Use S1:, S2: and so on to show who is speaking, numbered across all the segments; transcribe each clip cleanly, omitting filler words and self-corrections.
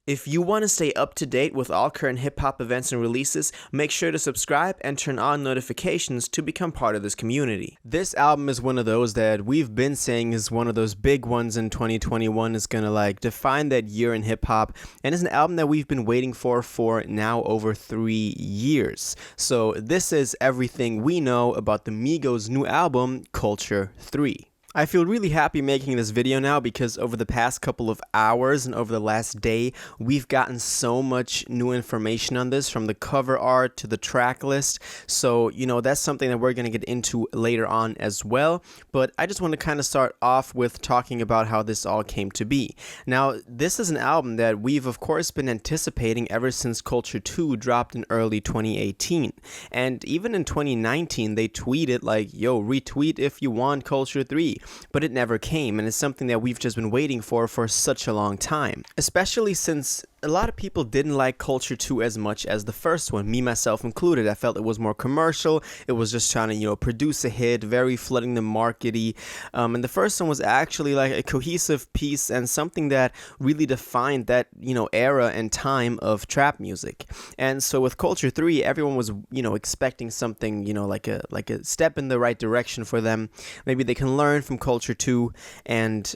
S1: If you want to stay up to date with all current hip-hop events and releases, make sure to subscribe and turn on notifications to become part of this community. This album is one of those that we've been saying is one of those big ones in 2021, is gonna define that year in hip-hop, and is an album that we've been waiting for now over 3 years. So this is everything we know about the Migos' new album, Culture 3. I feel really happy making this video now because over the past couple of hours and over the last day, we've gotten so much new information on this, from the cover art to the track list. So, that's something that we're going to get into later on as well. But I just want to kind of start off with talking about how this all came to be. Now, this is an album that we've, of course, been anticipating ever since Culture 2 dropped in early 2018. And even in 2019, they tweeted yo, retweet if you want Culture 3. But it never came, and it's something that we've just been waiting for such a long time, especially since a lot of people didn't like Culture 2 as much as the first one, me myself included. I felt it was more commercial. It was just trying to, produce a hit, very flooding the markety. And the first one was actually like a cohesive piece and something that really defined that, era and time of trap music. And so with Culture 3, everyone was, expecting something, like a step in the right direction for them. Maybe they can learn from Culture 2 and,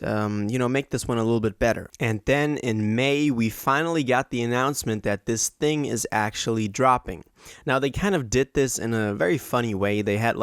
S1: make this one a little bit better. And then in May, we finally got the announcement that this thing is actually dropping. Now, they kind of did this in a very funny way. They had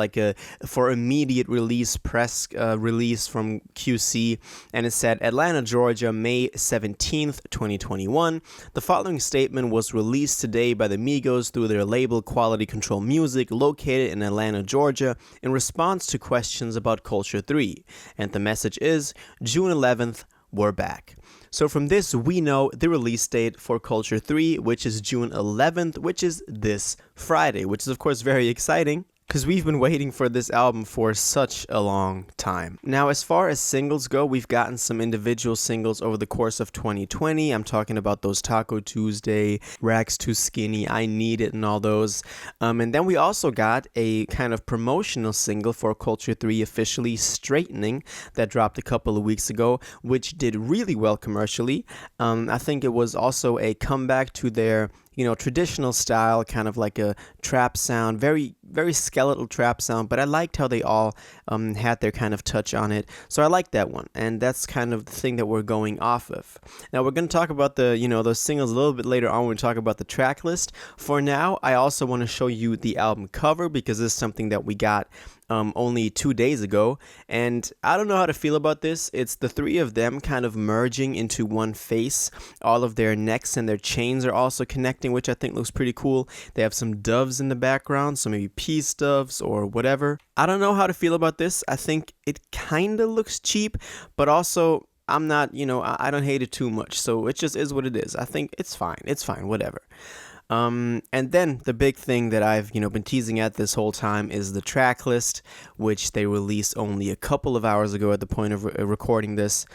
S1: for immediate release press release from QC, and it said Atlanta, Georgia, May 17th, 2021. The following statement was released today by the Migos through their label Quality Control Music, located in Atlanta, Georgia, in response to questions about Culture 3. And the message is, June 11th, we're back. So from this, we know the release date for Culture 3, which is June 11th, which is this Friday, which is, of course, very exciting, because we've been waiting for this album for such a long time. Now, as far as singles go, we've gotten some individual singles over the course of 2020. I'm talking about those Taco Tuesday, Rags Too Skinny, I Need It, and all those. And then we also got a kind of promotional single for Culture 3, officially Straightening, that dropped a couple of weeks ago, which did really well commercially. I think it was also a comeback to their traditional style, kind of like a trap sound, very, very skeletal trap sound, but I liked how they all had their kind of touch on it. So I like that one, and that's kind of the thing that we're going off of. Now, we're going to talk about the, those singles a little bit later on when we talk about the track list. For now, I also want to show you the album cover, because this is something that we got only 2 days ago, and I don't know how to feel about this. It's the three of them kind of merging into one face. All of their necks and their chains are also connecting, which I think looks pretty cool. They have some doves in the background, so maybe peace doves or whatever. I don't know how to feel about this. I think it kind of looks cheap, but also I'm not, I don't hate it too much, so it just is what it is. I think it's fine, whatever. And then the big thing that I've, been teasing at this whole time is the track list, which they released only a couple of hours ago at the point of recording this,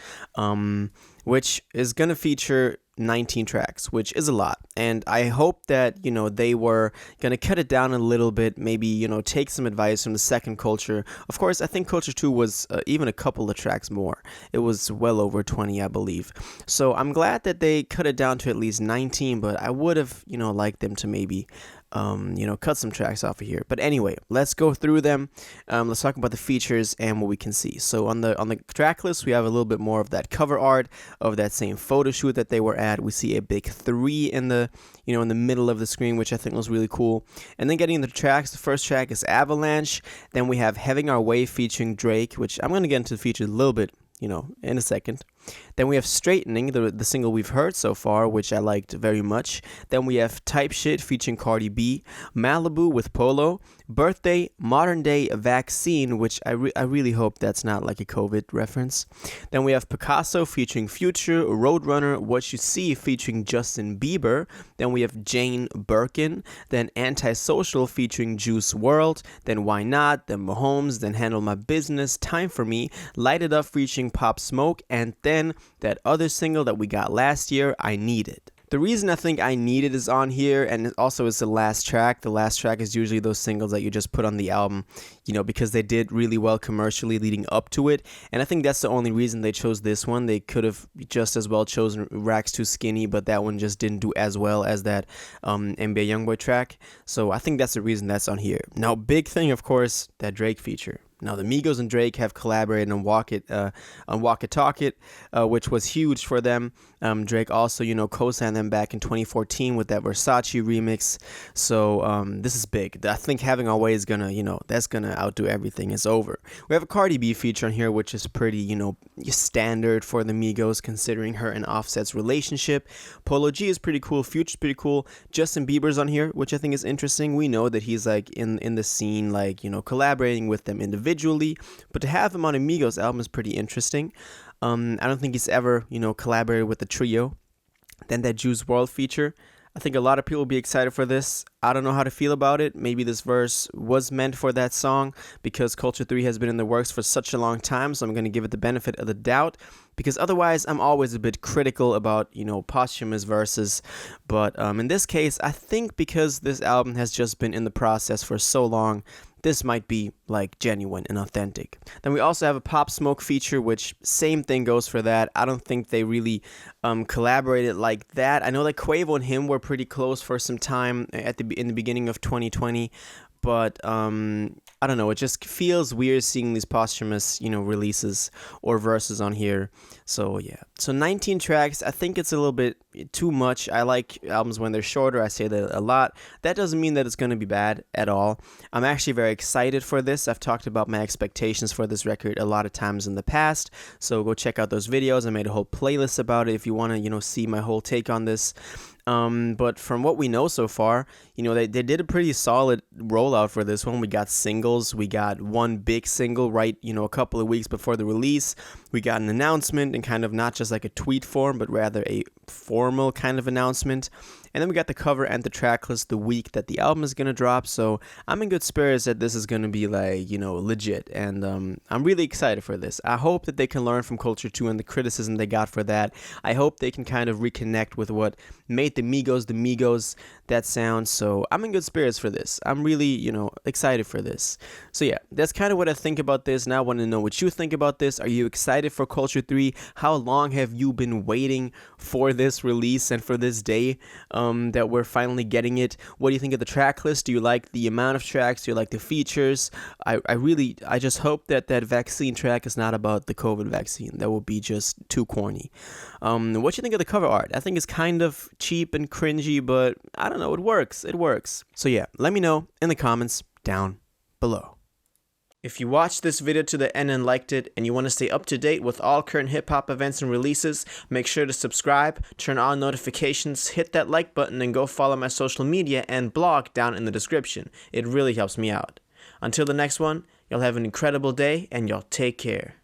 S1: which is going to feature 19 tracks, which is a lot. And I hope that, they were going to cut it down a little bit, maybe, take some advice from the second Culture. Of course, I think Culture 2 was even a couple of tracks more. It was well over 20, I believe. So I'm glad that they cut it down to at least 19, but I would have, liked them to maybe cut some tracks off of here. But anyway, let's go through them. Let's talk about the features and what we can see. So on the track list, we have a little bit more of that cover art of that same photo shoot that they were at. We see a big 3 in the in the middle of the screen, which I think was really cool. And then getting into the tracks, the first track is Avalanche. Then we have Having Our Way featuring Drake, which I'm going to get into the features a little bit, in a second. Then we have Straightening, the single we've heard so far, which I liked very much. Then we have Type Shit featuring Cardi B, Malibu with Polo, Birthday, Modern Day, Vaccine, which I really hope that's not like a COVID reference. Then we have Picasso featuring Future, Roadrunner, What You See featuring Justin Bieber. Then we have Jane Birkin, then Antisocial featuring Juice WRLD, then Why Not, then Mahomes, then Handle My Business, Time For Me, Light It Up featuring Pop Smoke, and then that other single that we got last year, I Need It. The reason I think I Need It is on here, and also is the last track. The last track is usually those singles that you just put on the album, you know, because they did really well commercially leading up to it. And I think that's the only reason they chose this one. They could have just as well chosen Racks Too Skinny, but that one just didn't do as well as that NBA Youngboy track. So I think that's the reason that's on here. Now, big thing, of course, that Drake feature. Now, the Migos and Drake have collaborated on Walk It Talk It, which was huge for them. Drake also, you know, co-signed them back in 2014 with that Versace remix. So this is big. I think Having Our Way is gonna, you know, that's gonna outdo everything. It's over. We have a Cardi B feature on here, which is pretty, you know, standard for the Migos, considering her and Offset's relationship. Polo G is pretty cool. Future's pretty cool. Justin Bieber's on here, which I think is interesting. We know that he's like in the scene, like, you know, collaborating with them individually, but to have him on a Migos album is pretty interesting. I don't think he's ever, you know, collaborated with the trio. Then that Juice WRLD feature. I think a lot of people will be excited for this. I don't know how to feel about it. Maybe this verse was meant for that song because Culture 3 has been in the works for such a long time, so I'm going to give it the benefit of the doubt, because otherwise I'm always a bit critical about, you know, posthumous verses. But in this case, I think because this album has just been in the process for so long, this might be like genuine and authentic. Then we also have a Pop Smoke feature, which same thing goes for that. I don't think they really collaborated like that. I know that Quavo and him were pretty close for some time in the beginning of 2020, but I don't know, it just feels weird seeing these posthumous, you know, releases or verses on here. So yeah, so 19 tracks, I think it's a little bit too much. I like albums when they're shorter. I say that a lot. That doesn't mean that it's going to be bad at all. I'm actually very excited for this. I've talked about my expectations for this record a lot of times in the past, so go check out those videos. I made a whole playlist about it if you want to, you know, see my whole take on this. But from what we know so far, you know, they did a pretty solid rollout for this one. We got singles. We got one big single right, you know, a couple of weeks before the release. We got an announcement and kind of not just like a tweet form, but rather a formal kind of announcement. And then we got the cover and the track list the week that the album is going to drop. So I'm in good spirits that this is going to be like, you know, legit. And I'm really excited for this. I hope that they can learn from Culture 2 and the criticism they got for that. I hope they can kind of reconnect with what made the Migos, that sound. So I'm in good spirits for this. I'm really, you know, excited for this. So yeah, that's kind of what I think about this. Now I want to know what you think about this. Are you excited for Culture 3? How long have you been waiting for this release and for this day that we're finally getting it? What do you think of the track list? Do you like the amount of tracks? Do you like the features? I just hope that vaccine track is not about the COVID vaccine. That would be just too corny. What do you think of the cover art? I think it's kind of cheap and cringy, but I don't know, it works. So yeah, let me know in the comments down below. If you watched this video to the end and liked it, and you want to stay up to date with all current hip-hop events and releases, make sure to subscribe, turn on notifications, hit that like button, and go follow my social media and blog down in the description. It really helps me out. Until the next one, y'all have an incredible day, and y'all take care.